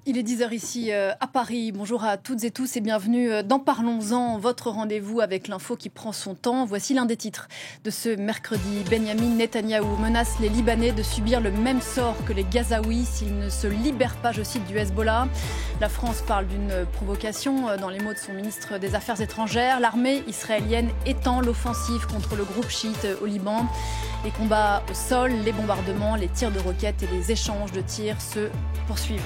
Il est 10h ici à Paris. Bonjour à toutes et tous et bienvenue dans Parlons-en, votre rendez-vous avec l'info qui prend son temps. Voici l'un des titres de ce mercredi. Benyamin Netanyahou menace les Libanais de subir le même sort que les Gazaouis s'ils ne se libèrent pas, je cite, du Hezbollah. La France parle d'une provocation dans les mots de son ministre des Affaires étrangères. L'armée israélienne étend l'offensive contre le groupe chiite au Liban. Les combats au sol, les bombardements, les tirs de roquettes et les échanges de tirs se poursuivent.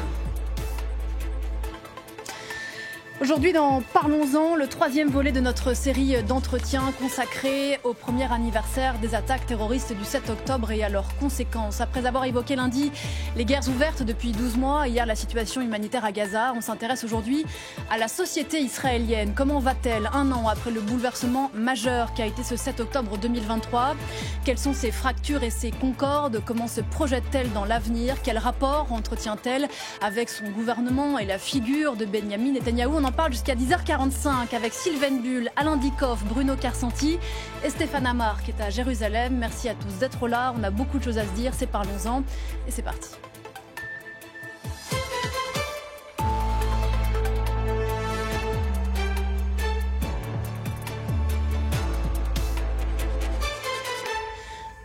Aujourd'hui dans Parlons-en, le troisième volet de notre série d'entretiens consacrée au premier anniversaire des attaques terroristes du 7 octobre et à leurs conséquences. Après avoir évoqué lundi les guerres ouvertes depuis 12 mois, hier la situation humanitaire à Gaza, on s'intéresse aujourd'hui à la société israélienne. Comment va-t-elle un an après le bouleversement majeur qu'a été ce 7 octobre 2023 ? Quelles sont ses fractures et ses concordes ? Comment se projette-t-elle dans l'avenir ? Quel rapport entretient-elle avec son gouvernement et la figure de Benyamin Netanyahou ? On en parle jusqu'à 10h45 avec Sylvain Bull, Alain Dikoff, Bruno Carsanti et Stéphane Amar qui est à Jérusalem. Merci à tous d'être là. On a beaucoup de choses à se dire. C'est Parlons-en et c'est parti.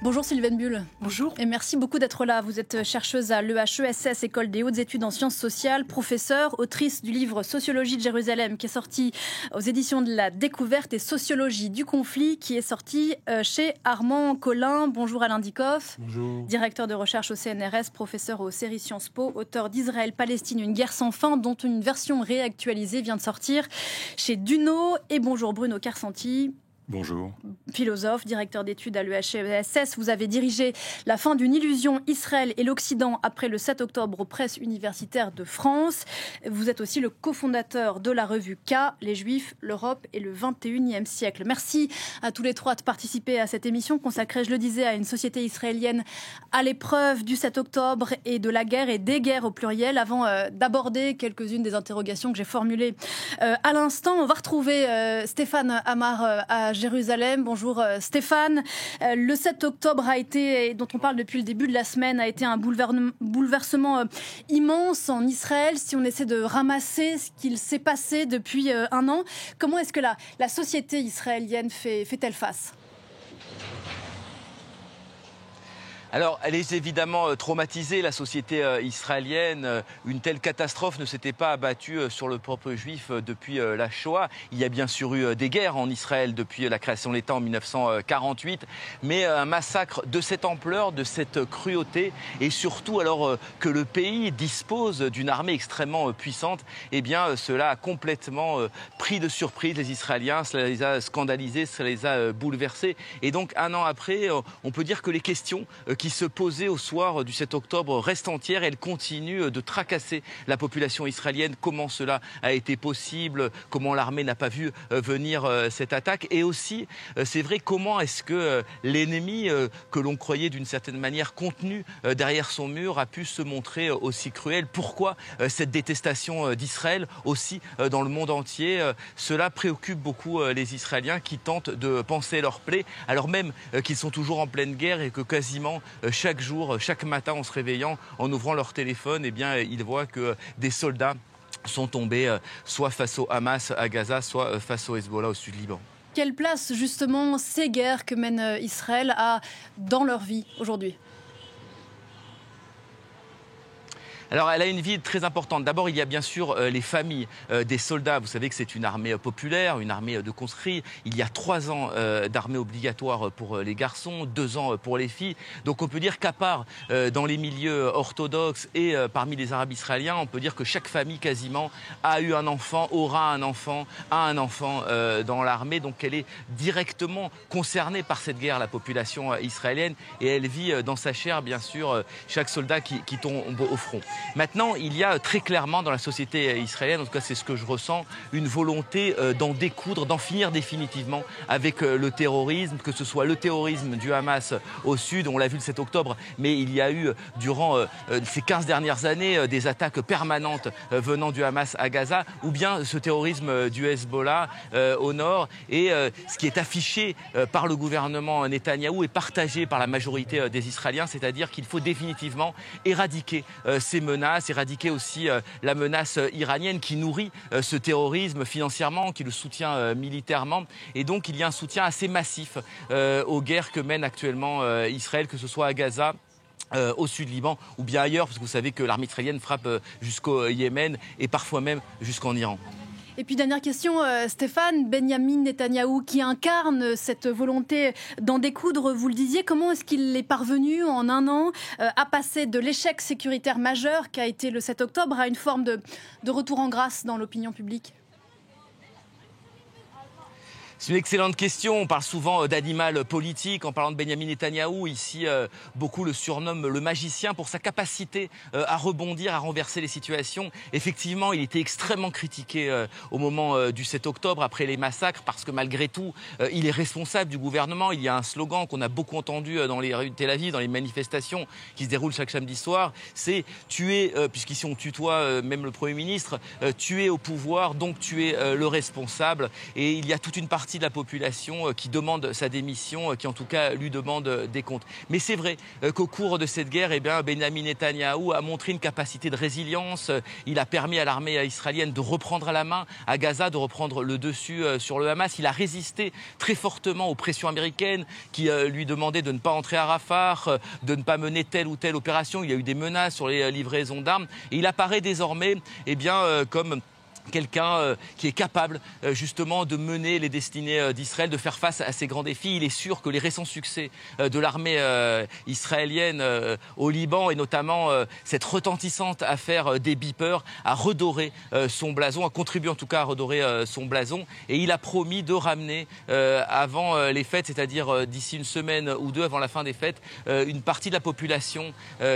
Bonjour Sylvain Bull. Bonjour. Et merci beaucoup d'être là. Vous êtes chercheuse à l'EHESS, École des hautes études en sciences sociales, professeure, autrice du livre Sociologie de Jérusalem qui est sorti aux éditions de la Découverte et Sociologie du conflit qui est sorti chez Armand Collin. Bonjour Alain Dikoff. Bonjour. Directeur de recherche au CNRS, professeur aux séries Sciences Po, auteur d'Israël-Palestine, une guerre sans fin dont une version réactualisée vient de sortir chez Duno. Et bonjour Bruno Carsanti. Bonjour. Philosophe, directeur d'études à l'EHESS, vous avez dirigé la fin d'une illusion Israël et l'Occident après le 7 octobre aux presses universitaires de France. Vous êtes aussi le cofondateur de la revue K, Les Juifs, l'Europe et le 21e siècle. Merci à tous les trois de participer à cette émission consacrée, je le disais, à une société israélienne à l'épreuve du 7 octobre et de la guerre et des guerres au pluriel. Avant d'aborder quelques-unes des interrogations que j'ai formulées à l'instant, on va retrouver Stéphane Amar à Jérusalem. Bonjour Stéphane. Le 7 octobre a été, dont on parle depuis le début de la semaine, a été un bouleversement immense en Israël. Si on essaie de ramasser ce qu'il s'est passé depuis un an, comment est-ce que la société israélienne fait-elle face ? Alors, elle est évidemment traumatisée, la société israélienne. Une telle catastrophe ne s'était pas abattue sur le peuple juif depuis la Shoah. Il y a bien sûr eu des guerres en Israël depuis la création de l'État en 1948, mais un massacre de cette ampleur, de cette cruauté, et surtout alors que le pays dispose d'une armée extrêmement puissante, eh bien cela a complètement pris de surprise les Israéliens, cela les a scandalisés, cela les a bouleversés. Et donc un an après, on peut dire que les questions qui se posaient au soir du 7 octobre restent entières. Elles continuent de tracasser la population israélienne. Comment cela a été possible? Comment l'armée n'a pas vu venir cette attaque? Et aussi, c'est vrai, comment est-ce que l'ennemi, que l'on croyait d'une certaine manière contenu derrière son mur, a pu se montrer aussi cruel? Pourquoi cette détestation d'Israël aussi dans le monde entier? Cela préoccupe beaucoup les Israéliens qui tentent de panser leur plaie, alors même qu'ils sont toujours en pleine guerre et que quasiment chaque jour, chaque matin, en se réveillant, en ouvrant leur téléphone, eh bien, ils voient que des soldats sont tombés soit face au Hamas à Gaza, soit face au Hezbollah au sud Liban. Quelle place, justement, ces guerres que mène Israël a dans leur vie aujourd'hui ? Alors, elle a une vie très importante. D'abord, il y a bien sûr les familles des soldats. Vous savez que c'est une armée populaire, une armée de conscrits. Il y a 3 ans d'armée obligatoire pour les garçons, 2 ans pour les filles. Donc, on peut dire qu'à part dans les milieux orthodoxes et parmi les Arabes israéliens, on peut dire que chaque famille quasiment a eu un enfant, aura un enfant, a un enfant dans l'armée. Donc, elle est directement concernée par cette guerre, la population israélienne. Et elle vit dans sa chair, bien sûr, chaque soldat qui tombe au front. Maintenant, il y a très clairement dans la société israélienne, en tout cas c'est ce que je ressens, une volonté d'en découdre, d'en finir définitivement avec le terrorisme, que ce soit le terrorisme du Hamas au sud, on l'a vu le 7 octobre, mais il y a eu durant ces 15 dernières années des attaques permanentes venant du Hamas à Gaza, ou bien ce terrorisme du Hezbollah au nord. Et ce qui est affiché par le gouvernement Netanyahou est partagé par la majorité des Israéliens, c'est-à-dire qu'il faut définitivement éradiquer ces menaces, éradiquer aussi la menace iranienne qui nourrit ce terrorisme financièrement, qui le soutient militairement. Et donc il y a un soutien assez massif aux guerres que mène actuellement Israël, que ce soit à Gaza, au sud Liban ou bien ailleurs, parce que vous savez que l'armée israélienne frappe jusqu'au Yémen et parfois même jusqu'en Iran. Et puis dernière question, Stéphane, Benyamin Netanyahou qui incarne cette volonté d'en découdre, vous le disiez, comment est-ce qu'il est parvenu en un an à passer de l'échec sécuritaire majeur qu'a été le 7 octobre à une forme de retour en grâce dans l'opinion publique ? C'est une excellente question. On parle souvent d'animal politique en parlant de Benyamin Netanyahou. Ici, beaucoup le surnomment le magicien pour sa capacité à rebondir, à renverser les situations. Effectivement, il était extrêmement critiqué au moment du 7 octobre, après les massacres, parce que malgré tout, il est responsable du gouvernement. Il y a un slogan qu'on a beaucoup entendu dans les rues de Tel Aviv, dans les manifestations qui se déroulent chaque samedi soir. C'est « tuer », puisqu'ici on tutoie même le Premier ministre, « tuer au pouvoir, donc tu es le responsable ». Et il y a toute une partie de la population qui demande sa démission, qui en tout cas lui demande des comptes. Mais c'est vrai qu'au cours de cette guerre, Benyamin Netanyahou a montré une capacité de résilience. Il a permis à l'armée israélienne de reprendre la main à Gaza, de reprendre le dessus sur le Hamas. Il a résisté très fortement aux pressions américaines qui lui demandaient de ne pas entrer à Rafah, de ne pas mener telle ou telle opération. Il y a eu des menaces sur les livraisons d'armes. Et il apparaît désormais comme quelqu'un qui est capable justement de mener les destinées d'Israël, de faire face à ces grands défis. Il est sûr que les récents succès de l'armée israélienne au Liban, et notamment cette retentissante affaire des beepers, a redoré son blason, a contribué en tout cas à redorer son blason. Et il a promis de ramener avant les fêtes, c'est-à-dire d'ici une semaine ou deux avant la fin des fêtes, une partie de la population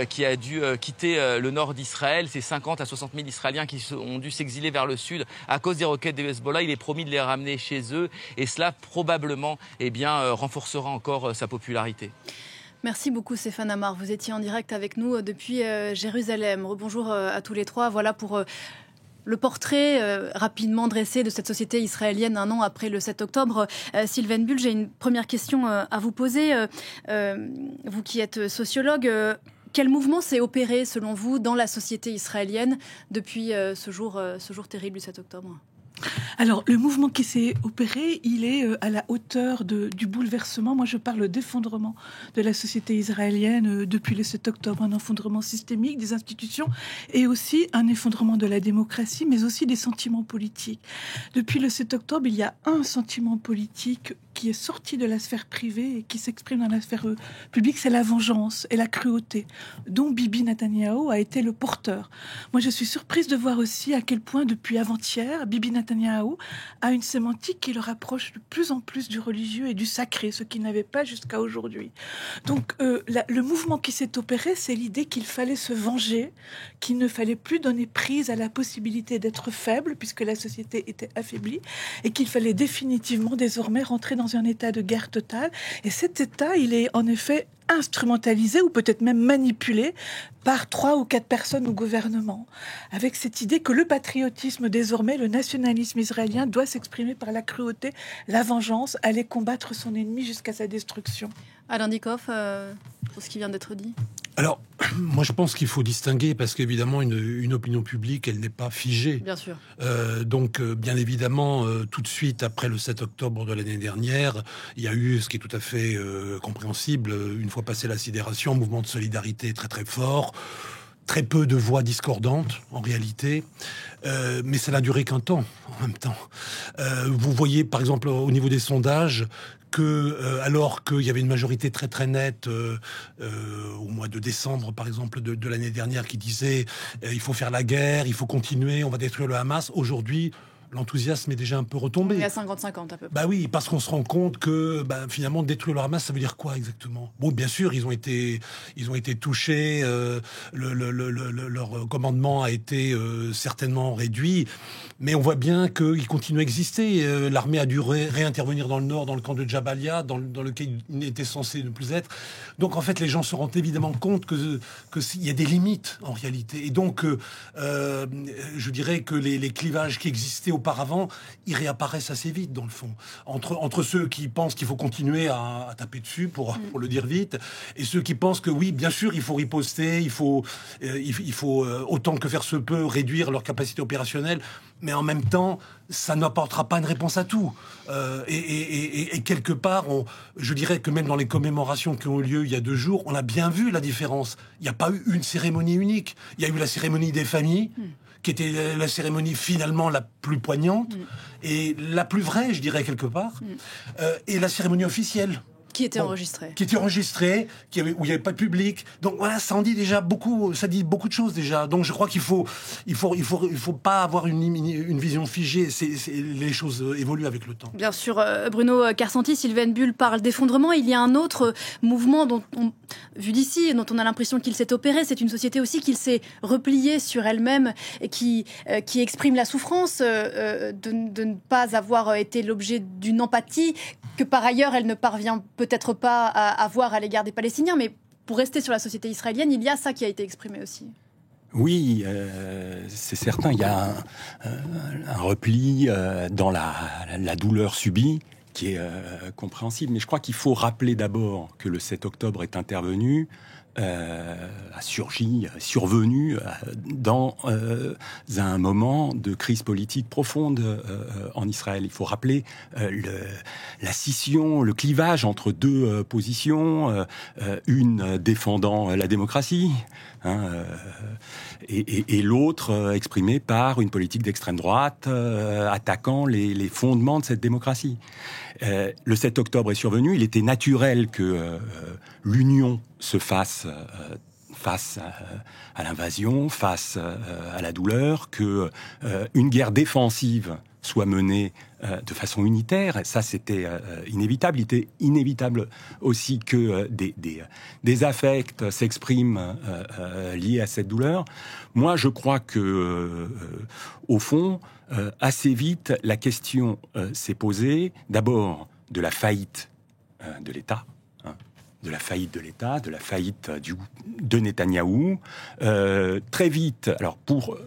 qui a dû quitter le nord d'Israël. C'est 50 à 60 000 Israéliens qui ont dû s'exiler vers le sud à cause des roquettes des Hezbollah. Il est promis de les ramener chez eux et cela probablement renforcera encore sa popularité. Merci beaucoup Stéphane Amar. Vous étiez en direct avec nous depuis Jérusalem. Rebonjour à tous les trois. Voilà pour le portrait rapidement dressé de cette société israélienne un an après le 7 octobre. Sylvaine Bull, j'ai une première question à vous poser. Vous qui êtes sociologue, quel mouvement s'est opéré, selon vous, dans la société israélienne depuis ce jour terrible du 7 octobre ? Alors, le mouvement qui s'est opéré, il est à la hauteur du bouleversement. Moi, je parle d'effondrement de la société israélienne depuis le 7 octobre, un effondrement systémique des institutions et aussi un effondrement de la démocratie, mais aussi des sentiments politiques. Depuis le 7 octobre, il y a un sentiment politique qui est sorti de la sphère privée et qui s'exprime dans la sphère publique, c'est la vengeance et la cruauté, dont Bibi Netanyahou a été le porteur. Moi, je suis surprise de voir aussi à quel point, depuis avant-hier, Bibi Netanyahou a une sémantique qui le rapproche de plus en plus du religieux et du sacré, ce qu'il n'avait pas jusqu'à aujourd'hui. Donc, le mouvement qui s'est opéré, c'est l'idée qu'il fallait se venger, qu'il ne fallait plus donner prise à la possibilité d'être faible, puisque la société était affaiblie, et qu'il fallait définitivement, désormais, rentrer dans un état de guerre totale. Et cet état, il est en effet instrumentalisé ou peut-être même manipulé par 3 ou 4 personnes au gouvernement, avec cette idée que le patriotisme désormais, le nationalisme israélien doit s'exprimer par la cruauté, la vengeance, aller combattre son ennemi jusqu'à sa destruction. Alain Dikoff, pour ce qui vient d'être dit. Alors, moi je pense qu'il faut distinguer parce qu'évidemment une opinion publique, elle n'est pas figée. Bien sûr. Donc, bien évidemment, tout de suite après le 7 octobre de l'année dernière, il y a eu, ce qui est tout à fait compréhensible, une fois passé la sidération, un mouvement de solidarité très très fort. Très peu de voix discordantes, en réalité, mais ça n'a duré qu'un temps, en même temps. Vous voyez, par exemple, au niveau des sondages, que alors qu'il y avait une majorité très très nette au mois de décembre, par exemple, de l'année dernière, qui disait il faut faire la guerre, il faut continuer, on va détruire le Hamas, aujourd'hui, l'enthousiasme est déjà un peu retombé. Il y a 50-50 à peu près. Bah oui, parce qu'on se rend compte que finalement détruire le Hamas, ça veut dire quoi exactement ? Bon, bien sûr, ils ont été touchés, leur commandement a été certainement réduit, mais on voit bien qu'ils continuent à exister. L'armée a dû réintervenir dans le nord, dans le camp de Jabalia, dans lequel il était censé ne plus être. Donc en fait, les gens se rendent évidemment compte que il y a des limites en réalité. Et donc, je dirais que les clivages qui existaient auparavant, ils réapparaissent assez vite, dans le fond. Entre ceux qui pensent qu'il faut continuer à taper dessus, pour le dire vite, et ceux qui pensent que oui, bien sûr, il faut riposter, il faut autant que faire se peut, réduire leur capacité opérationnelle, mais en même temps, ça n'apportera pas une réponse à tout. Et quelque part, je dirais que même dans les commémorations qui ont eu lieu il y a 2 jours, on a bien vu la différence. Il n'y a pas eu une cérémonie unique. Il y a eu la cérémonie des familles, qui était la cérémonie finalement la plus poignante, et la plus vraie, je dirais, quelque part, et la cérémonie officielle. Qui était enregistrée. Qui était enregistrée, où il n'y avait pas de public. Donc voilà, ça en dit déjà beaucoup, ça dit beaucoup de choses déjà. Donc je crois qu'il faut pas avoir une vision figée. Les choses évoluent avec le temps. Bien sûr, Bruno Karsanti, Sylvaine Bull parle d'effondrement. Il y a un autre mouvement vu d'ici, dont on a l'impression qu'il s'est opéré. C'est une société aussi qui s'est repliée sur elle-même et qui exprime la souffrance de ne pas avoir été l'objet d'une empathie que par ailleurs elle ne parvient peut-être pas à avoir à l'égard des Palestiniens, mais pour rester sur la société israélienne, il y a ça qui a été exprimé aussi. Oui, c'est certain, il y a un repli dans la douleur subie qui est compréhensible, mais je crois qu'il faut rappeler d'abord que le 7 octobre est intervenu, survenu dans un moment de crise politique profonde en Israël. Il faut rappeler la scission, le clivage entre 2 positions, une défendant la démocratie, et l'autre exprimée par une politique d'extrême droite attaquant les fondements de cette démocratie. Le 7 octobre est survenu, il était naturel que l'union se fasse face à l'invasion, face à la douleur, que une guerre défensive soit menée de façon unitaire. Ça, c'était inévitable. Il était inévitable aussi que des affects s'expriment liés à cette douleur. Moi, je crois que, au fond, assez vite, la question s'est posée, d'abord, de la faillite de l'État, de la faillite de Netanyahou. Très vite, alors pour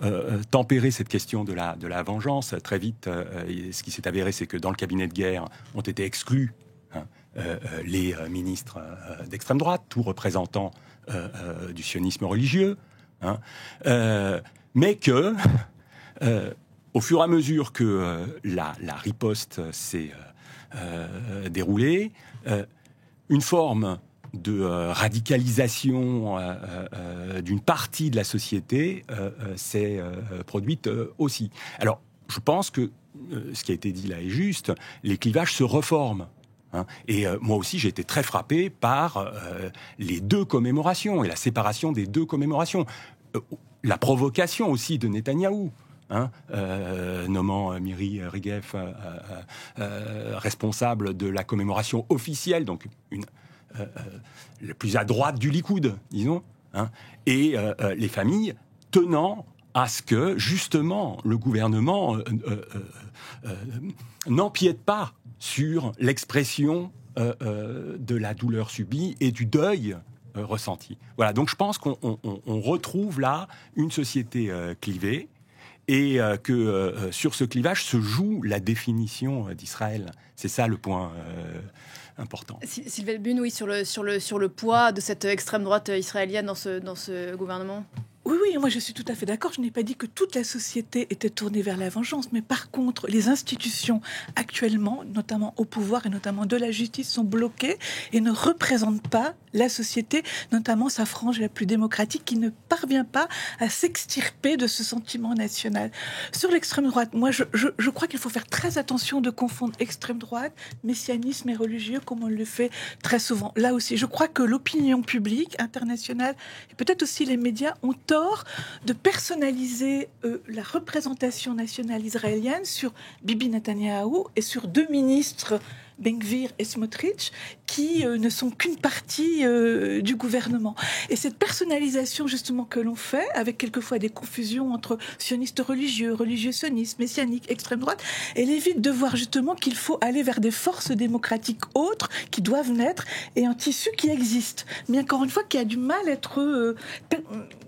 tempérer cette question de la vengeance, très vite, ce qui s'est avéré, c'est que dans le cabinet de guerre ont été exclus les ministres d'extrême droite, tout représentant du sionisme religieux, mais que, au fur et à mesure que la riposte s'est déroulée, une forme de radicalisation d'une partie de la société s'est produite aussi. Alors, je pense que ce qui a été dit là est juste, les clivages se reforment. Et moi aussi, j'ai été très frappé par les 2 commémorations et la séparation des 2 commémorations. La provocation aussi de Netanyahou, nommant Miri Regev responsable de la commémoration officielle, donc la plus à droite du Likoud, disons, et les familles tenant à ce que, justement, le gouvernement n'empiète pas sur l'expression de la douleur subie et du deuil ressenti. Voilà, donc je pense qu'on retrouve là une société clivée, et que sur ce clivage se joue la définition d'Israël. C'est ça le point important. Sylvaine Bull, oui, sur le poids de cette extrême droite israélienne dans ce gouvernement. Oui, moi je suis tout à fait d'accord. Je n'ai pas dit que toute la société était tournée vers la vengeance, mais par contre, les institutions actuellement, notamment au pouvoir et notamment de la justice, sont bloquées et ne représentent pas la société, notamment sa frange la plus démocratique, qui ne parvient pas à s'extirper de ce sentiment national. Sur l'extrême droite, moi je crois qu'il faut faire très attention de confondre extrême droite, messianisme et religieux, comme on le fait très souvent. Là aussi, je crois que l'opinion publique internationale et peut-être aussi les médias ont tort de personnaliser la représentation nationale israélienne sur Bibi Netanyahou et sur 2 ministres Ben Gvir et Smotrich, qui ne sont qu'une partie du gouvernement. Et cette personnalisation justement que l'on fait, avec quelquefois des confusions entre sionistes religieux sionistes, messianiques, extrême droite, elle évite de voir justement qu'il faut aller vers des forces démocratiques autres qui doivent naître et un tissu qui existe, mais encore une fois qui a du mal à être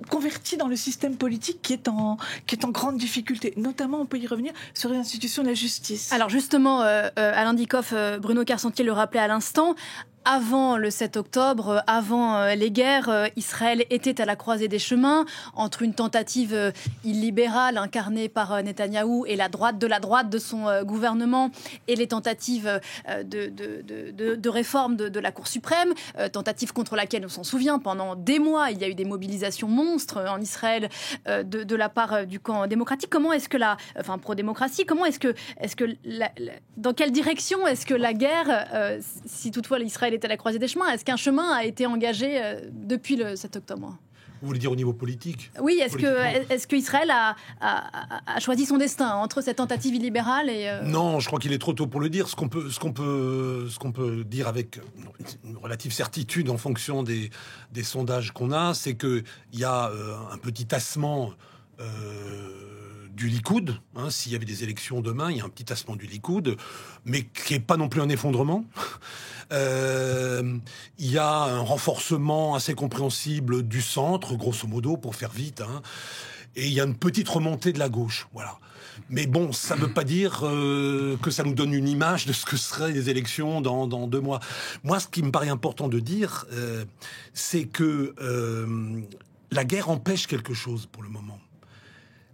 converti dans le système politique qui est en grande difficulté. Notamment, on peut y revenir sur les institutions de la justice. Alors justement, Alain Dikoff, Bruno Carcentier le rappelait à l'instant, avant le 7 octobre, avant les guerres, Israël était à la croisée des chemins entre une tentative illibérale incarnée par Netanyahou et la droite de son gouvernement et les tentatives de réforme de la Cour suprême, tentative contre laquelle on s'en souvient pendant des mois. Il y a eu des mobilisations monstres en Israël de la part du camp démocratique. Comment est-ce que pro-démocratie, dans quelle direction est-ce que la guerre, si toutefois l'Israël est à la croisée des chemins, est-ce qu'un chemin a été engagé depuis le 7 octobre ? Vous voulez dire au niveau politique ? Oui, est-ce que Israël a choisi son destin entre cette tentative illibérale et... Non, je crois qu'il est trop tôt pour le dire. Ce qu'on peut dire avec une relative certitude en fonction des sondages qu'on a, c'est qu'il y a un petit tassement du Likoud. S'il y avait des élections demain, il y a un petit tassement du Likoud, mais qui n'est pas non plus un effondrement. Il y a un renforcement assez compréhensible du centre, grosso modo, pour faire vite, et il y a une petite remontée de la gauche, voilà. Mais bon, ça ne veut pas dire que ça nous donne une image de ce que seraient les élections dans 2 mois. Moi, ce qui me paraît important de dire, c'est que la guerre empêche quelque chose pour le moment.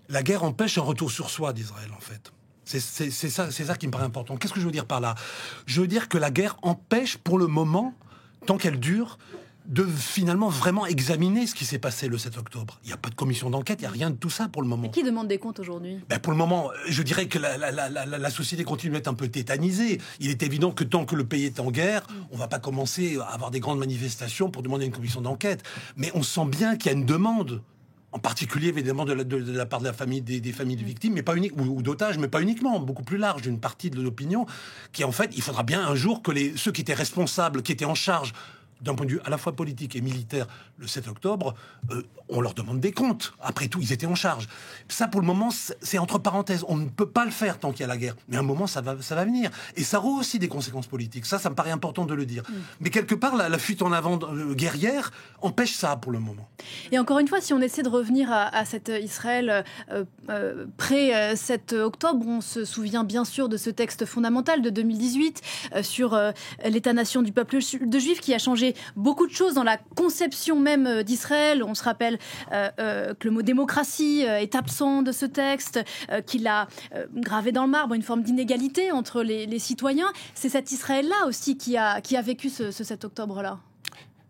La guerre empêche un retour sur soi d'Israël, en fait. C'est ça qui me paraît important. Qu'est-ce que je veux dire par là ? Je veux dire que la guerre empêche, pour le moment, tant qu'elle dure, de finalement vraiment examiner ce qui s'est passé le 7 octobre. Il n'y a pas de commission d'enquête, il n'y a rien de tout ça pour le moment. Et qui demande des comptes aujourd'hui ? Pour le moment, je dirais que la société continue d'être un peu tétanisée. Il est évident que tant que le pays est en guerre, on ne va pas commencer à avoir des grandes manifestations pour demander une commission d'enquête. Mais on sent bien qu'il y a une demande. En particulier, évidemment, de la part de la famille, des familles de victimes, mais pas uniquement, ou d'otages, mais pas uniquement, beaucoup plus large, d'une partie de l'opinion, qui en fait, il faudra bien un jour que ceux qui étaient responsables, qui étaient en charge d'un point de vue à la fois politique et militaire le 7 octobre, on leur demande des comptes. Après tout, ils étaient en charge. Ça, pour le moment, c'est entre parenthèses. On ne peut pas le faire tant qu'il y a la guerre. Mais à un moment, ça va venir. Et ça aura aussi des conséquences politiques. Ça me paraît important de le dire. Mais quelque part, la fuite en avant guerrière empêche ça pour le moment. Et encore une fois, si on essaie de revenir à cet Israël pré-7 octobre, on se souvient bien sûr de ce texte fondamental de 2018 sur l'État-nation du peuple de Juifs qui a changé beaucoup de choses dans la conception même d'Israël. On se rappelle que le mot démocratie est absent de ce texte, qu'il a gravé dans le marbre une forme d'inégalité entre les citoyens. C'est cet Israël-là aussi qui a vécu ce 7 octobre-là.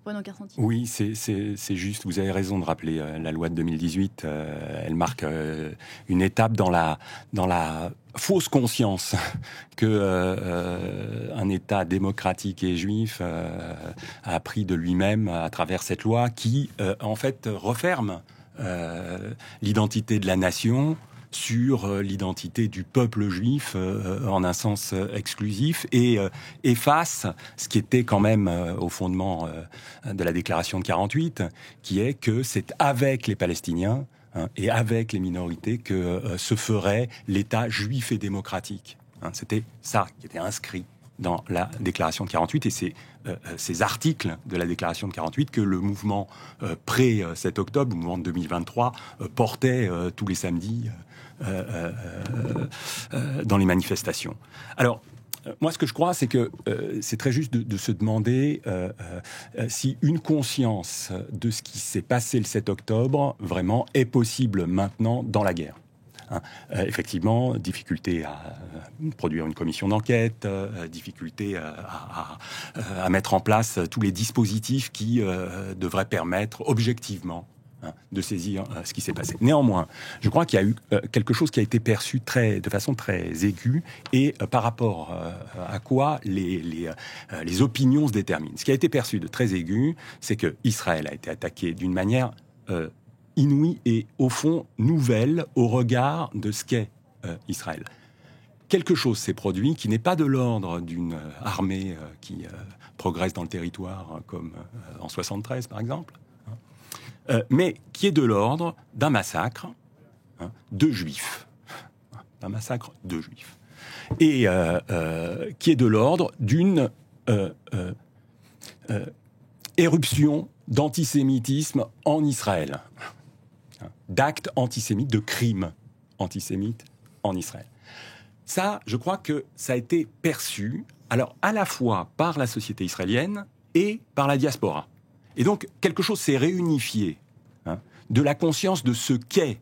Bruno Carcentier. Oui, c'est juste. Vous avez raison de rappeler la loi de 2018. Elle marque une étape dans la fausse conscience que un État démocratique et juif a pris de lui-même à travers cette loi qui, en fait, referme l'identité de la nation sur l'identité du peuple juif en un sens exclusif et efface ce qui était quand même au fondement de la déclaration de 48, qui est que c'est avec les Palestiniens et avec les minorités que se ferait l'État juif et démocratique. C'était ça qui était inscrit dans la déclaration de 48 et c'est ces articles de la déclaration de 48 que le mouvement pré-7 octobre, le mouvement de 2023, portait tous les samedis dans les manifestations. Alors, moi, ce que je crois, c'est que c'est très juste de se demander si une conscience de ce qui s'est passé le 7 octobre, vraiment, est possible maintenant dans la guerre. Effectivement, difficulté à produire une commission d'enquête, difficulté à mettre en place tous les dispositifs qui devraient permettre objectivement de saisir ce qui s'est passé. Néanmoins, je crois qu'il y a eu quelque chose qui a été perçu de façon très aiguë et par rapport à quoi les opinions se déterminent. Ce qui a été perçu de très aigu, c'est que Israël a été attaqué d'une manière inouïe et au fond nouvelle au regard de ce qu'est Israël. quelque chose s'est produit qui n'est pas de l'ordre d'une armée qui progresse dans le territoire, comme en 73 par exemple, mais qui est de l'ordre d'un massacre de juifs. Un massacre de juifs. Et qui est de l'ordre d'une éruption d'antisémitisme en Israël. D'actes antisémites, de crimes antisémites en Israël. Ça, je crois que ça a été perçu, alors à la fois par la société israélienne et par la diaspora. Et donc, quelque chose s'est réunifié de la conscience de ce qu'est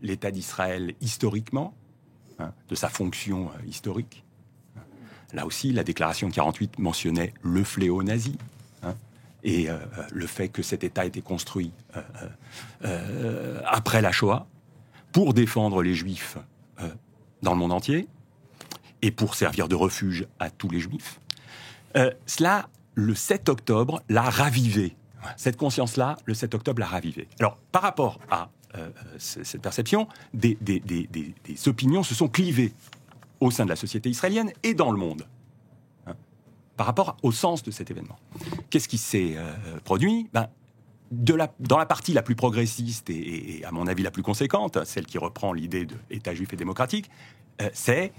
l'État d'Israël historiquement, de sa fonction historique. Là aussi, la déclaration de 48 mentionnait le fléau nazi, et le fait que cet État a été construit après la Shoah pour défendre les Juifs dans le monde entier et pour servir de refuge à tous les Juifs. Cela, le 7 octobre, l'a ravivé. Cette conscience-là, le 7 octobre l'a ravivé. Alors, par rapport à cette perception, des opinions se sont clivées au sein de la société israélienne et dans le monde, par rapport au sens de cet événement. Qu'est-ce qui s'est produit ? Dans la partie la plus progressiste et à mon avis la plus conséquente, celle qui reprend l'idée d'État juif et démocratique, c'est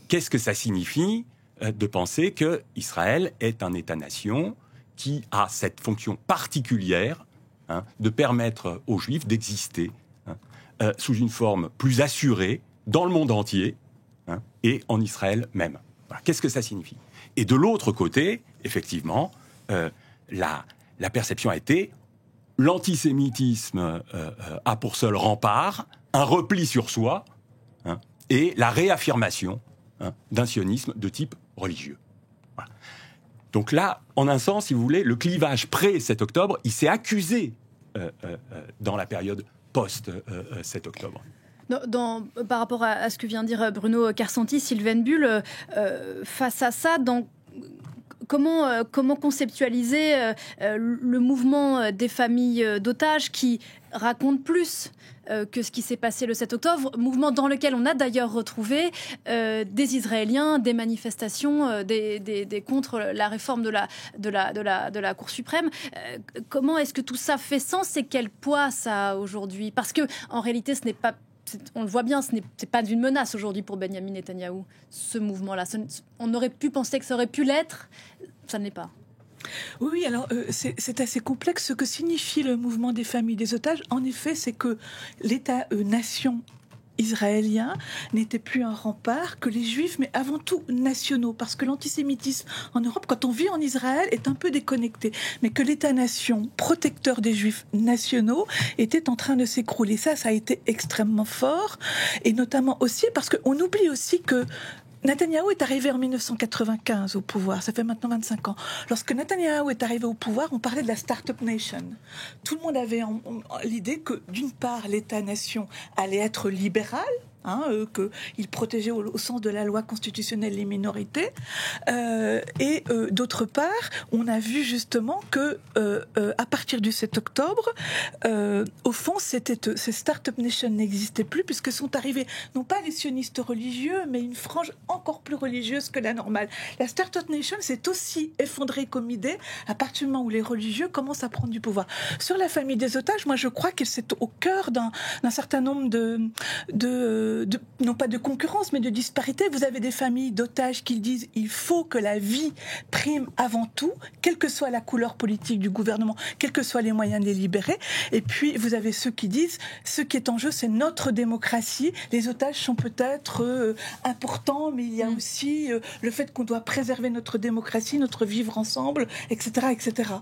qu'est-ce que ça signifie de penser que Israël est un État-nation qui a cette fonction particulière de permettre aux Juifs d'exister sous une forme plus assurée dans le monde entier et en Israël même. Voilà. Qu'est-ce que ça signifie ? Et de l'autre côté, effectivement, la perception a été l'antisémitisme a pour seul rempart un repli sur soi et la réaffirmation d'un sionisme de type religieux. Voilà. Donc là, en un sens, si vous voulez, le clivage pré-7 octobre, il s'est accusé dans la période post-7 octobre. Par rapport à ce que vient de dire Bruno Karsanti, Sylvain Bull, face à ça, comment conceptualiser le mouvement des familles d'otages qui raconte plus que ce qui s'est passé le 7 octobre, mouvement dans lequel on a d'ailleurs retrouvé des Israéliens, des manifestations contre la réforme de la Cour suprême. Comment est-ce que tout ça fait sens et quel poids ça a aujourd'hui ? Parce que en réalité, ce n'est pas, on le voit bien, ce n'est pas une menace aujourd'hui pour Benyamin Netanyahou, ce mouvement-là. On aurait pu penser que ça aurait pu l'être, ça ne l'est pas. Oui, alors c'est assez complexe. Ce que signifie le mouvement des familles des otages, en effet, c'est que l'État-nation israélien n'était plus un rempart que les juifs, mais avant tout nationaux, parce que l'antisémitisme en Europe, quand on vit en Israël, est un peu déconnecté, mais que l'État-nation protecteur des juifs nationaux était en train de s'écrouler. Ça a été extrêmement fort, et notamment aussi parce qu'on oublie aussi que Netanyahou est arrivé en 1995 au pouvoir, ça fait maintenant 25 ans. Lorsque Netanyahou est arrivé au pouvoir, on parlait de la Start-up Nation. Tout le monde avait l'idée que, d'une part, l'État-nation allait être libéral, qu'il protégeait au sens de la loi constitutionnelle les minorités, et d'autre part, on a vu justement que à partir du 7 octobre, au fond, ces Start-up Nation n'existaient plus puisque sont arrivés non pas les sionistes religieux, mais une frange encore plus religieuse que la normale. La Start-up Nation s'est aussi effondrée comme idée à partir du moment où les religieux commencent à prendre du pouvoir. Sur la famille des otages, moi je crois que c'est au cœur d'un certain nombre non pas de concurrence, mais de disparité. Vous avez des familles d'otages qui disent il faut que la vie prime avant tout, quelle que soit la couleur politique du gouvernement, quels que soient les moyens de les libérer. Et puis, vous avez ceux qui disent ce qui est en jeu, c'est notre démocratie. Les otages sont peut-être importants, mais il y a aussi le fait qu'on doit préserver notre démocratie, notre vivre ensemble, etc., etc.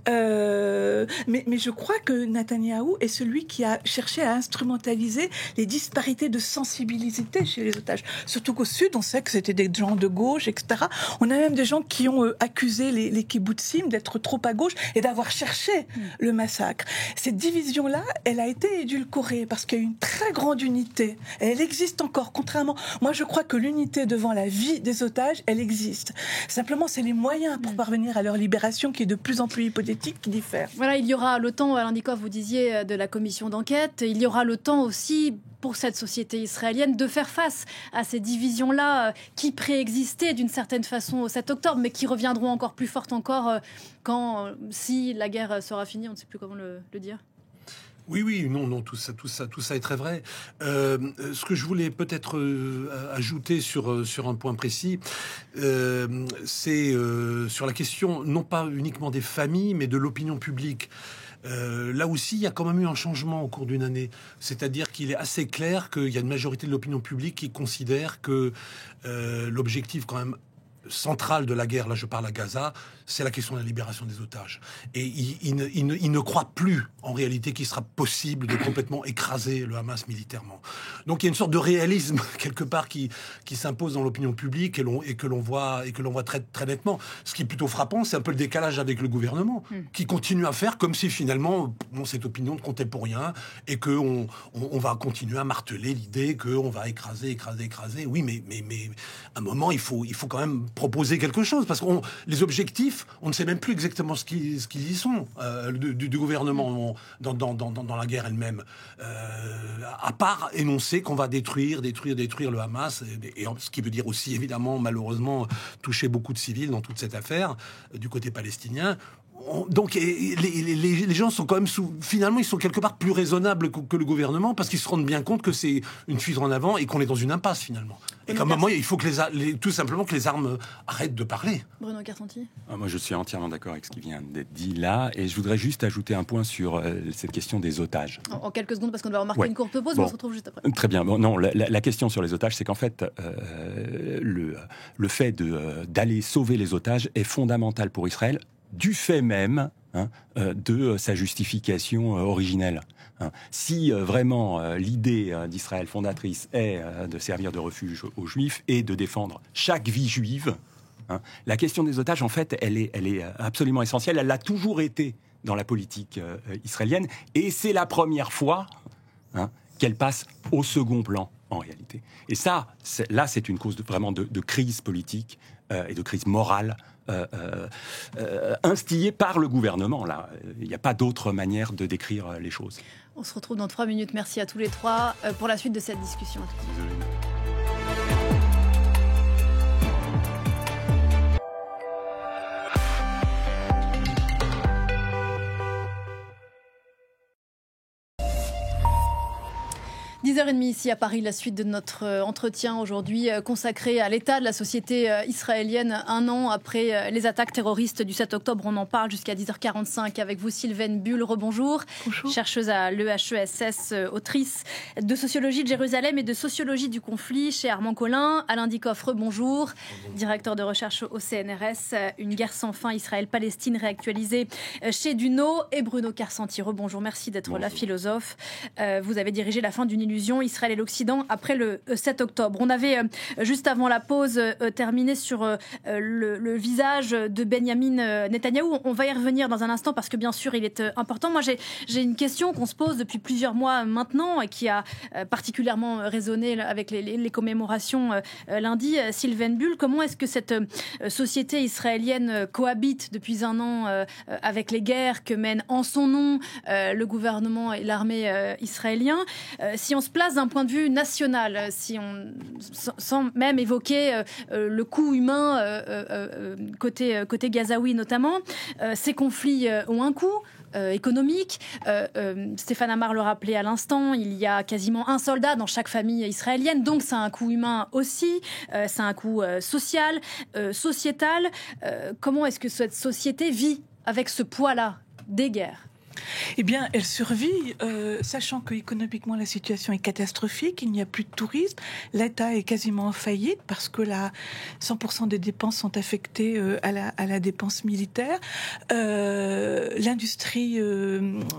Mais je crois que Netanyahou est celui qui a cherché à instrumentaliser les disparités de sensibilité chez les otages. Surtout qu'au sud, on sait que c'était des gens de gauche, etc. On a même des gens qui ont accusé les kibbutzim d'être trop à gauche et d'avoir cherché le massacre. Cette division-là, elle a été édulcorée parce qu'il y a une très grande unité. Et elle existe encore, contrairement... Moi, je crois que l'unité devant la vie des otages, elle existe. Simplement, c'est les moyens pour parvenir à leur libération qui est de plus en plus hypothétique, qui diffèrent. Voilà, il y aura le temps, Alain Dikoff, vous disiez, de la commission d'enquête. Il y aura le temps aussi pour cette société israélienne de faire face à ces divisions-là qui préexistaient d'une certaine façon au 7 octobre, mais qui reviendront encore plus fortes encore si la guerre sera finie, on ne sait plus comment le dire. Oui, non, tout ça est très vrai. Ce que je voulais peut-être ajouter sur un point précis, c'est sur la question non pas uniquement des familles, mais de l'opinion publique. Là aussi, il y a quand même eu un changement au cours d'une année. C'est-à-dire qu'il est assez clair qu'il y a une majorité de l'opinion publique qui considère que l'objectif quand même centrale de la guerre, là je parle à Gaza, c'est la question de la libération des otages. Et il ne croit plus en réalité qu'il sera possible de complètement écraser le Hamas militairement. Donc il y a une sorte de réalisme quelque part qui s'impose dans l'opinion publique et que l'on voit très, très nettement. Ce qui est plutôt frappant, c'est un peu le décalage avec le gouvernement qui continue à faire comme si finalement cette opinion ne comptait pour rien et qu'on va continuer à marteler l'idée qu'on va écraser. Oui, mais à un moment il faut quand même proposer quelque chose, parce que les objectifs, on ne sait même plus exactement ce qu'ils y sont du gouvernement dans la guerre elle-même, à part énoncer qu'on va détruire le Hamas, et ce qui veut dire aussi évidemment malheureusement toucher beaucoup de civils dans toute cette affaire du côté palestinien. Donc les gens sont quand même finalement ils sont quelque part plus raisonnables que le gouvernement, parce qu'ils se rendent bien compte que c'est une fuite en avant et qu'on est dans une impasse finalement. Et qu'à un moment il faut que tout simplement que les armes arrêtent de parler. Bruno Carsanti. Moi je suis entièrement d'accord avec ce qui vient d'être dit là, et je voudrais juste ajouter un point sur cette question des otages. En quelques secondes, parce qu'on doit remarquer une courte pause, mais on se retrouve juste après. Très bien. Non, la question sur les otages, c'est qu'en fait le fait d'aller sauver les otages est fondamental pour Israël, du fait même de sa justification originelle. Si vraiment l'idée d'Israël fondatrice est de servir de refuge aux Juifs et de défendre chaque vie juive, la question des otages, en fait, elle est absolument essentielle. Elle l'a toujours été dans la politique israélienne, et c'est la première fois qu'elle passe au second plan, en réalité. Et ça, c'est une cause vraiment de crise politique et de crise morale instillée par le gouvernement. Là, il n'y a pas d'autre manière de décrire les choses. On se retrouve dans 3 minutes. Merci à tous les trois pour la suite de cette discussion. Désolé. 10h30 ici à Paris, la suite de notre entretien aujourd'hui consacré à l'état de la société israélienne 1 an après les attaques terroristes du 7 octobre. On en parle jusqu'à 10h45 avec vous, Sylvaine Bull. Rebonjour. Bonjour. Chercheuse à l'EHESS, autrice de sociologie de Jérusalem et de sociologie du conflit chez Armand Collin. Alain Dikoff, rebonjour. Directeur de recherche au CNRS, Une guerre sans fin, Israël-Palestine réactualisée chez Duno. Et Bruno Carsanti, rebonjour. Merci d'être là, philosophe. Vous avez dirigé La fin d'une illusion, Israël et l'Occident après le 7 octobre. On avait, juste avant la pause, terminé sur le visage de Benyamin Netanyahou. On va y revenir dans un instant parce que, bien sûr, il est important. Moi, j'ai une question qu'on se pose depuis plusieurs mois maintenant et qui a particulièrement résonné avec les commémorations lundi. Sylvaine Bull, comment est-ce que cette société israélienne cohabite depuis 1 an avec les guerres que mènent en son nom le gouvernement et l'armée israélien? Si on se place d'un point de vue national, sans même évoquer le coût humain côté gazaoui notamment, ces conflits ont un coût économique. Stéphane Amar le rappelait à l'instant, il y a quasiment un soldat dans chaque famille israélienne, donc ça a un coût humain aussi, ça a un coût social, sociétal. Comment est-ce que cette société vit avec ce poids-là des guerres ? Eh bien, elle survit, sachant que économiquement la situation est catastrophique, il n'y a plus de tourisme, l'État est quasiment en faillite parce que 100% des dépenses sont affectées à la dépense militaire. L'industrie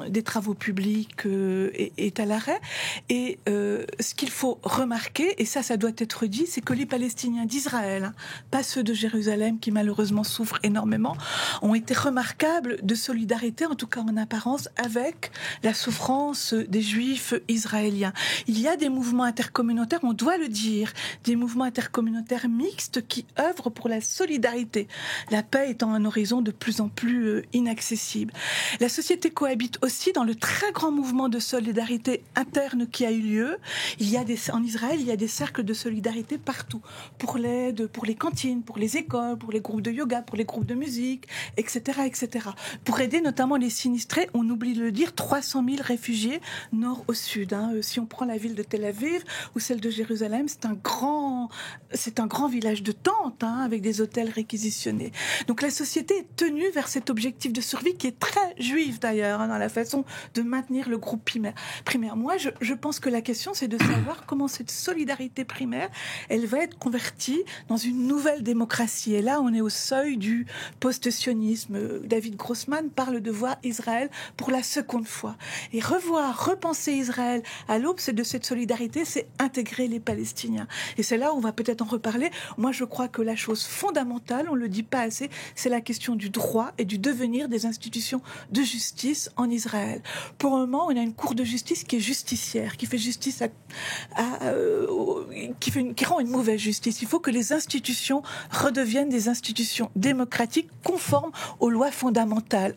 des travaux publics est à l'arrêt. Et ce qu'il faut remarquer, et ça doit être dit, c'est que les Palestiniens d'Israël, pas ceux de Jérusalem qui malheureusement souffrent énormément, ont été remarquables de solidarité, en tout cas en apparence, transparence avec la souffrance des Juifs israéliens. Il y a des mouvements intercommunautaires, on doit le dire, des mouvements intercommunautaires mixtes qui œuvrent pour la solidarité, la paix étant un horizon de plus en plus inaccessible. La société cohabite aussi dans le très grand mouvement de solidarité interne qui a eu lieu. En Israël, il y a des cercles de solidarité partout, pour l'aide, pour les cantines, pour les écoles, pour les groupes de yoga, pour les groupes de musique, etc., etc. Pour aider notamment les sinistrés, on oublie de le dire, 300 000 réfugiés nord au sud. Si on prend la ville de Tel Aviv ou celle de Jérusalem, c'est un grand village de tentes, avec des hôtels réquisitionnés. Donc la société est tenue vers cet objectif de survie qui est très juif d'ailleurs, dans la façon de maintenir le groupe primaire. Moi, je pense que la question, c'est de savoir comment cette solidarité primaire, elle va être convertie dans une nouvelle démocratie. Et là, on est au seuil du post-sionisme. David Grossman parle de voir Israël pour la seconde fois. Et repenser Israël à l'aube de cette solidarité, c'est intégrer les Palestiniens. Et c'est là où on va peut-être en reparler. Moi, je crois que la chose fondamentale, on ne le dit pas assez, c'est la question du droit et du devenir des institutions de justice en Israël. Pour le moment, on a une cour de justice qui est justicière, qui fait justice qui rend une mauvaise justice. Il faut que les institutions redeviennent des institutions démocratiques conformes aux lois fondamentales,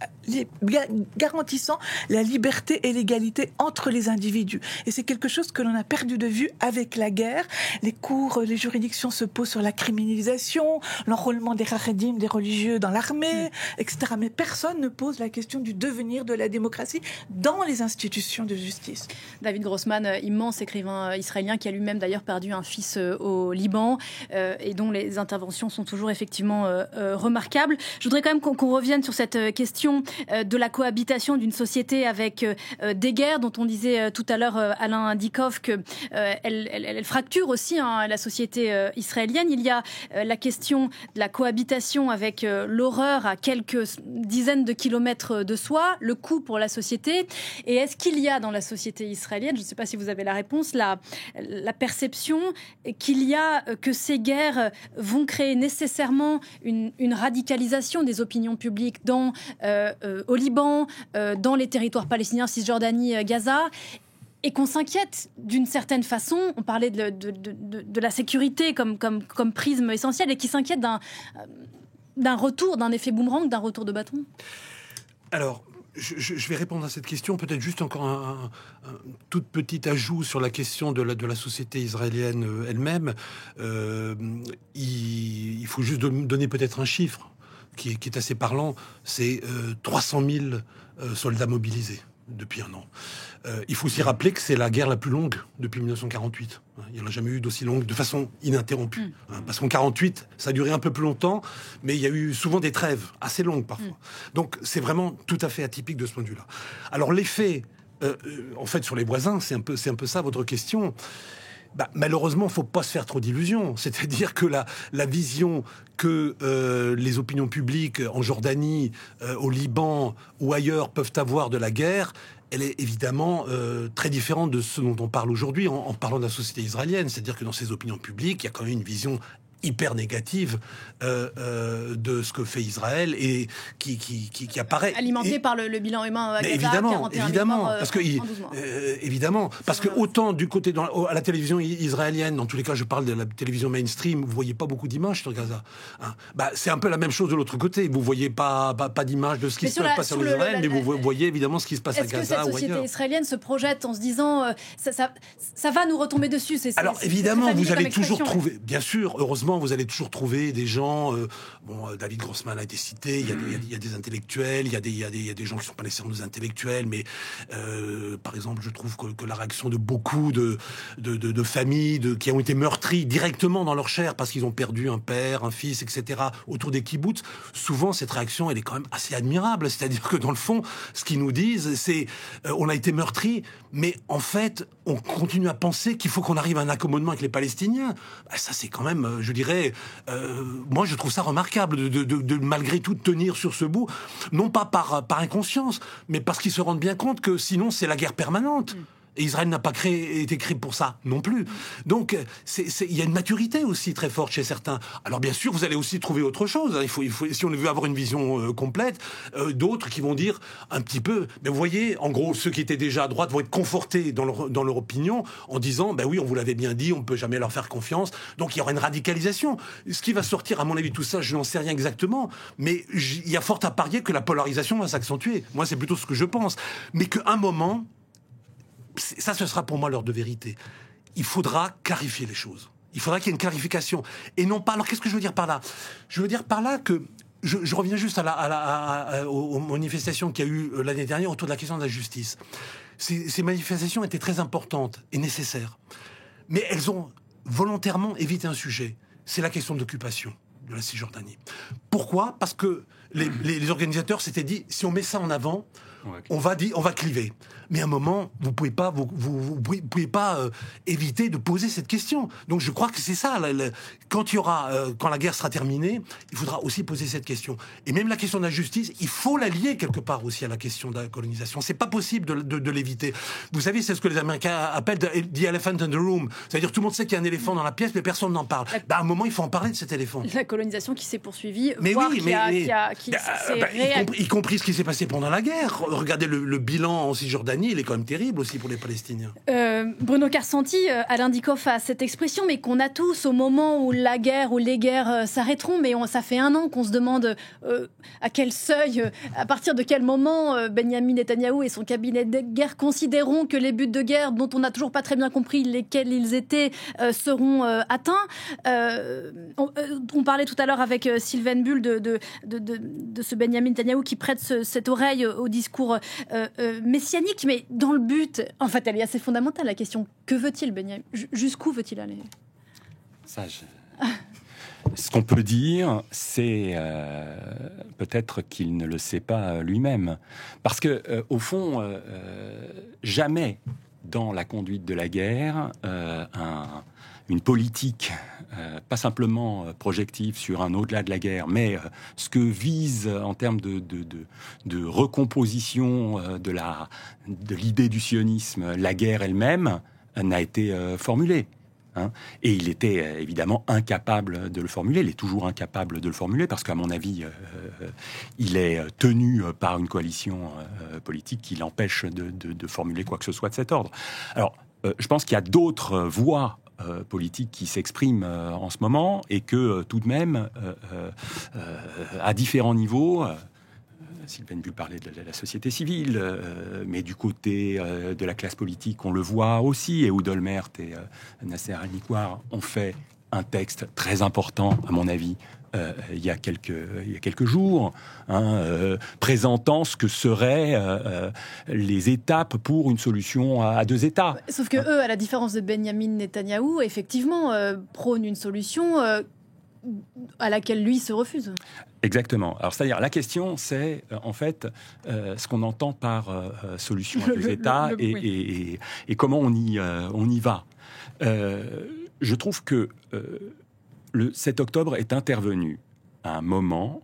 garantissant la liberté et l'égalité entre les individus. Et c'est quelque chose que l'on a perdu de vue avec la guerre. Les juridictions se posent sur la criminalisation, l'enrôlement des rachedim, des religieux dans l'armée, etc. Mais personne ne pose la question du devenir de la démocratie dans les institutions de justice. David Grossman, immense écrivain israélien qui a lui-même d'ailleurs perdu un fils au Liban et dont les interventions sont toujours effectivement remarquables. Je voudrais quand même qu'on revienne sur cette question de la cohabitation d'une société avec des guerres dont on disait tout à l'heure, Alain Dikov, qu'elle fracture aussi la société israélienne. Il y a la question de la cohabitation avec l'horreur à quelques dizaines de kilomètres de soi, le coût pour la société. Et est-ce qu'il y a dans la société israélienne, je ne sais pas si vous avez la réponse, la perception que ces guerres vont créer nécessairement une radicalisation des opinions publiques au Liban, dans les territoires palestiniens, Cisjordanie, Gaza, et qu'on s'inquiète d'une certaine façon, on parlait de la sécurité comme prisme essentiel, et qui s'inquiète d'un retour, d'un effet boomerang, d'un retour de bâton? Alors, je vais répondre à cette question, peut-être juste encore un tout petit ajout sur la question de la société israélienne elle-même. Il faut juste donner peut-être un chiffre qui est assez parlant, c'est 300 000 soldats mobilisés depuis un an. Il faut aussi rappeler que c'est la guerre la plus longue depuis 1948. Il n'y en a jamais eu d'aussi longue, de façon ininterrompue. Parce qu'en 48, ça a duré un peu plus longtemps, mais il y a eu souvent des trêves assez longues parfois. Donc c'est vraiment tout à fait atypique de ce point de vue-là. Alors l'effet, en fait, sur les voisins, c'est un peu ça votre question. Malheureusement, il ne faut pas se faire trop d'illusions. C'est-à-dire que la vision que les opinions publiques en Jordanie, au Liban ou ailleurs peuvent avoir de la guerre, elle est évidemment très différente de ce dont on parle aujourd'hui en parlant de la société israélienne. C'est-à-dire que dans ces opinions publiques, il y a quand même une vision hyper négative de ce que fait Israël et qui apparaît alimenté par le bilan humain à Gaza, évidemment, parce que vrai. Autant du côté à la télévision israélienne, dans tous les cas je parle de la télévision mainstream, vous voyez pas beaucoup d'images sur Gaza, c'est un peu la même chose de l'autre côté, vous voyez pas d'images de ce qui se passe sur Israël, mais vous voyez évidemment ce qui se passe à Gaza. Est-ce que cette société israélienne se projette en se disant ça va nous retomber dessus? Alors évidemment, vous allez toujours trouver, bien sûr, heureusement, vous allez toujours trouver des gens. David Grossman a été cité. Il y a des intellectuels. Il y a des gens qui sont pas nécessairement des intellectuels, mais par exemple, je trouve que la réaction de beaucoup de familles qui ont été meurtries directement dans leur chair parce qu'ils ont perdu un père, un fils, etc. autour des kibboutz, souvent cette réaction, elle est quand même assez admirable. C'est-à-dire que dans le fond, ce qu'ils nous disent, c'est on a été meurtris, mais en fait, on continue à penser qu'il faut qu'on arrive à un accommodement avec les Palestiniens. Ça, c'est quand même, je dirais, moi, je trouve ça remarquable de malgré tout tenir sur ce bout, non pas par inconscience, mais parce qu'ils se rendent bien compte que sinon, c'est la guerre permanente. Et Israël n'a pas été créé pour ça non plus. Donc, il y a une maturité aussi très forte chez certains. Alors, bien sûr, vous allez aussi trouver autre chose. Il faut, si on veut avoir une vision complète, d'autres qui vont dire un petit peu... Mais vous voyez, en gros, ceux qui étaient déjà à droite vont être confortés dans leur opinion en disant, ben oui, on vous l'avait bien dit, on ne peut jamais leur faire confiance. Donc, il y aura une radicalisation. Ce qui va sortir, à mon avis, tout ça, je n'en sais rien exactement. Mais il y a fort à parier que la polarisation va s'accentuer. Moi, c'est plutôt ce que je pense. Mais qu'à un moment... Ça, ce sera pour moi l'heure de vérité. Il faudra clarifier les choses. Il faudra qu'il y ait une clarification. Et non pas... Alors, qu'est-ce que je veux dire par là ? Je veux dire par là que... Je reviens juste aux manifestations qu'il y a eu l'année dernière autour de la question de la justice. Ces manifestations étaient très importantes et nécessaires. Mais elles ont volontairement évité un sujet. C'est la question de l'occupation de la Cisjordanie. Pourquoi ? Parce que les organisateurs s'étaient dit, si on met ça en avant... On va cliver. Mais à un moment, vous pouvez pas éviter de poser cette question. Donc je crois que c'est ça. Quand la guerre sera terminée, il faudra aussi poser cette question. Et même la question de la justice, il faut la lier quelque part aussi à la question de la colonisation. C'est pas possible de l'éviter. Vous savez, c'est ce que les Américains appellent the elephant in the room. C'est-à-dire tout le monde sait qu'il y a un éléphant dans la pièce, mais personne n'en parle. À un moment, il faut en parler de cet éléphant. La colonisation qui s'est poursuivie, y compris ce qui s'est passé pendant la guerre. Regardez le bilan en Cisjordanie, il est quand même terrible aussi pour les Palestiniens. Bruno Carsanti, Alain Dickhoff a cette expression, mais qu'on a tous au moment où la guerre ou les guerres s'arrêteront. Mais ça fait un an qu'on se demande à quel seuil, à partir de quel moment Benyamin Netanyahou et son cabinet de guerre considéreront que les buts de guerre, dont on n'a toujours pas très bien compris lesquels ils étaient, seront atteints. On parlait tout à l'heure avec Sylvain Bull de ce Benyamin Netanyahou qui prête cette oreille au discours messianique, mais dans le but, en fait, elle est assez fondamentale, la question. Que veut-il, Benyamin ? Jusqu'où veut-il aller ? Ce qu'on peut dire, c'est peut-être qu'il ne le sait pas lui-même. Parce que, au fond, jamais dans la conduite de la guerre, une politique, pas simplement projective sur un au-delà de la guerre, mais ce que vise en termes de recomposition de l'idée du sionisme, la guerre elle-même, n'a été formulée. Et il était évidemment incapable de le formuler. Il est toujours incapable de le formuler parce qu'à mon avis, il est tenu par une coalition politique qui l'empêche de formuler quoi que ce soit de cet ordre. Alors, je pense qu'il y a d'autres voies politiques qui s'expriment en ce moment et que tout de même, à différents niveaux, Sylvain Bull parlait de la société civile, mais du côté de la classe politique, on le voit aussi. Et Ehud Olmert et Nasser Al-Nikwar ont fait un texte très important, à mon avis, il y a quelques jours, présentant ce que seraient les étapes pour une solution à deux États. Sauf que eux, à la différence de Benyamin Netanyahou, effectivement, prônent une solution à laquelle lui se refuse. Exactement. Alors, c'est-à-dire, la question, c'est en fait ce qu'on entend par solution à deux États et comment on y va. Je trouve que le 7 octobre est intervenu à un moment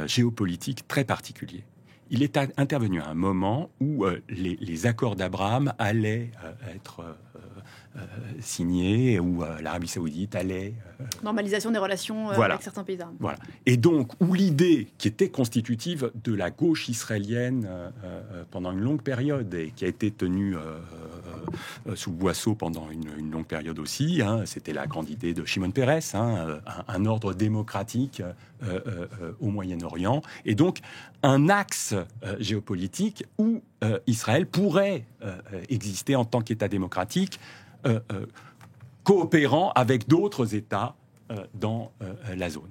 géopolitique très particulier. Il est intervenu à un moment où les accords d'Abraham allaient être signés, où l'Arabie Saoudite allait... normalisation des relations avec certains pays arabes. Voilà. Et donc, où l'idée qui était constitutive de la gauche israélienne pendant une longue période, et qui a été tenue sous le boisseau pendant une longue période aussi, c'était la grande idée de Shimon Peres, un ordre démocratique au Moyen-Orient, et donc un axe géopolitique où Israël pourrait exister en tant qu'État démocratique, coopérant avec d'autres États dans la zone.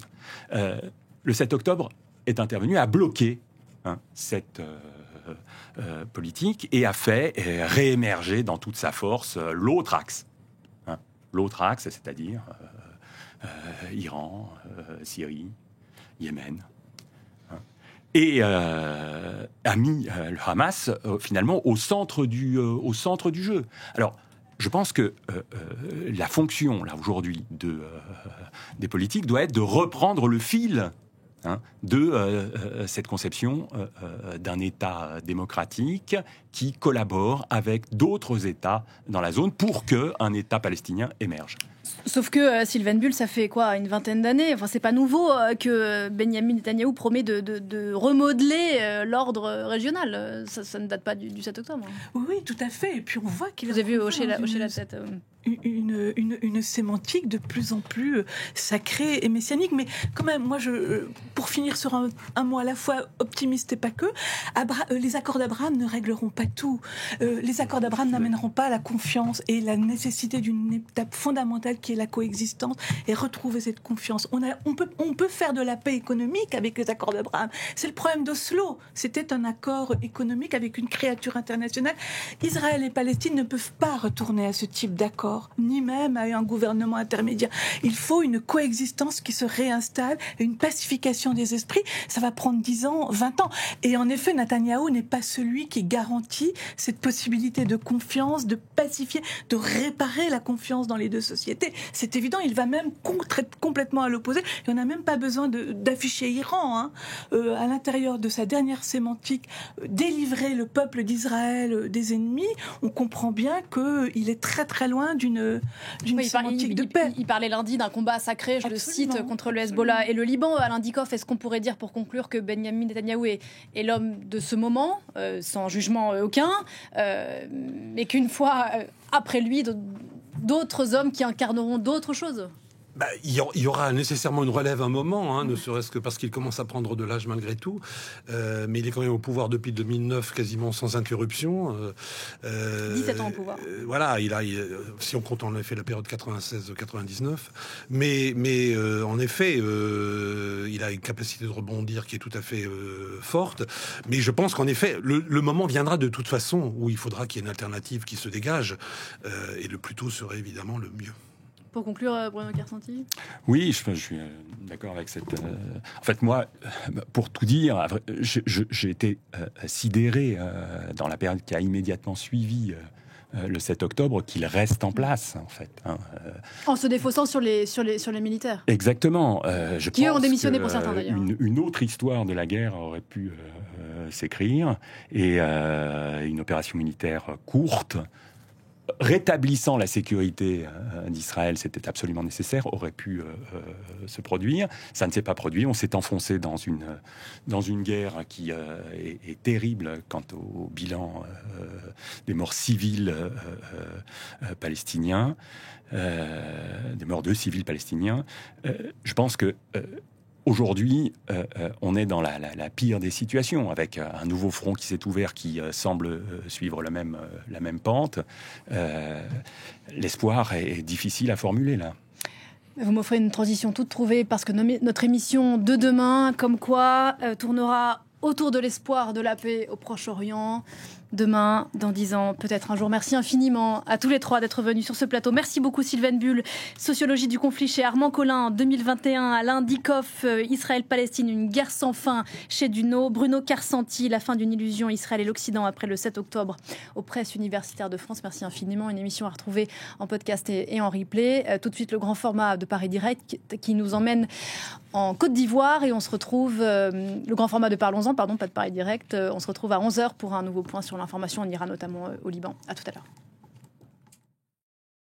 Le 7 octobre est intervenu à bloquer cette politique et a fait réémerger dans toute sa force l'autre axe. L'autre axe, c'est-à-dire Iran, Syrie, Yémen. Et a mis le Hamas finalement au centre du jeu. Alors, je pense que la fonction, là, aujourd'hui, des politiques doit être de reprendre le fil de cette conception d'un État démocratique qui collabore avec d'autres États dans la zone pour qu'un État palestinien émerge. Sauf que Sylvain Bull, ça fait quoi, une vingtaine d'années, enfin c'est pas nouveau que Benyamin Netanyahou promet de remodeler l'ordre régional. Ça ne date pas du 7 octobre. Oui, tout à fait. Et puis on voit qu'il vous avez vu hocher la tête. Une sémantique de plus en plus sacrée et messianique. Mais quand même, moi, pour finir sur un mot à la fois optimiste et pas que, les accords d'Abraham ne régleront pas tout. Les accords d'Abraham n'amèneront pas la confiance et la nécessité d'une étape fondamentale qui est la coexistence et retrouver cette confiance. On peut faire de la paix économique avec les accords d'Abraham. C'est le problème d'Oslo. C'était un accord économique avec une créature internationale. Israël et Palestine ne peuvent pas retourner à ce type d'accord, ni même à un gouvernement intermédiaire. Il faut une coexistence qui se réinstalle, une pacification des esprits. Ça va prendre 10 ans, 20 ans. Et en effet, Netanyahou n'est pas celui qui garantit cette possibilité de confiance, de pacifier, de réparer la confiance dans les deux sociétés. C'est évident, il va même complètement à l'opposé. Il n'a même pas besoin d'afficher Iran. À l'intérieur de sa dernière sémantique, délivrer le peuple d'Israël des ennemis, on comprend bien qu'il est très très loin d'une sémantique de paix. Il parlait lundi d'un combat sacré, je Absolument. le cite, contre le Hezbollah et le Liban. Alain Dikoff, est-ce qu'on pourrait dire pour conclure que Benyamin Netanyahou est l'homme de ce moment, sans jugement aucun, mais qu'une fois après lui, d'autres hommes qui incarneront d'autres choses? Il y aura nécessairement une relève à un moment, ne serait-ce que parce qu'il commence à prendre de l'âge malgré tout. Mais il est quand même au pouvoir depuis 2009, quasiment sans interruption. 17 ans au pouvoir. Voilà, si on compte en effet la période 96-99. Mais en effet, il a une capacité de rebondir qui est tout à fait forte. Mais je pense qu'en effet, le moment viendra de toute façon où il faudra qu'il y ait une alternative qui se dégage. Et le plus tôt serait évidemment le mieux. Pour conclure, Bruno Carsanti. Oui, je suis d'accord avec cette... En fait, moi, pour tout dire, j'ai été sidéré dans la période qui a immédiatement suivi le 7 octobre qu'il reste en place, en fait. En se défaussant sur les militaires. Exactement. Qui ont démissionné pour certains, d'ailleurs. Une autre histoire de la guerre aurait pu s'écrire, et une opération militaire courte, rétablissant la sécurité d'Israël, c'était absolument nécessaire, aurait pu se produire. Ça ne s'est pas produit. On s'est enfoncé dans une guerre qui est terrible quant au bilan des morts civils palestiniens, des morts de civils palestiniens. Je pense que aujourd'hui, on est dans la pire des situations, avec un nouveau front qui s'est ouvert, qui semble suivre la même pente. L'espoir est difficile à formuler, là. Vous m'offrez une transition toute trouvée, parce que notre émission de demain, comme quoi, tournera autour de l'espoir de la paix au Proche-Orient. Demain, dans 10 ans, peut-être un jour. Merci infiniment à tous les trois d'être venus sur ce plateau. Merci beaucoup Sylvain Bull, Sociologie du conflit chez Armand Collin, 2021. Alain Dikoff, Israël-Palestine, une guerre sans fin chez Duno. Bruno Carsanti, La fin d'une illusion, Israël et l'Occident après le 7 octobre aux presses universitaires de France. Merci infiniment. Une émission à retrouver en podcast et en replay. Tout de suite, le grand format de Paris Direct qui nous emmène en Côte d'Ivoire, et on se retrouve, le grand format de Parlons-en, pardon, pas de Paris Direct, on se retrouve à 11h pour un nouveau point sur l'information. On ira notamment au Liban. À tout à l'heure.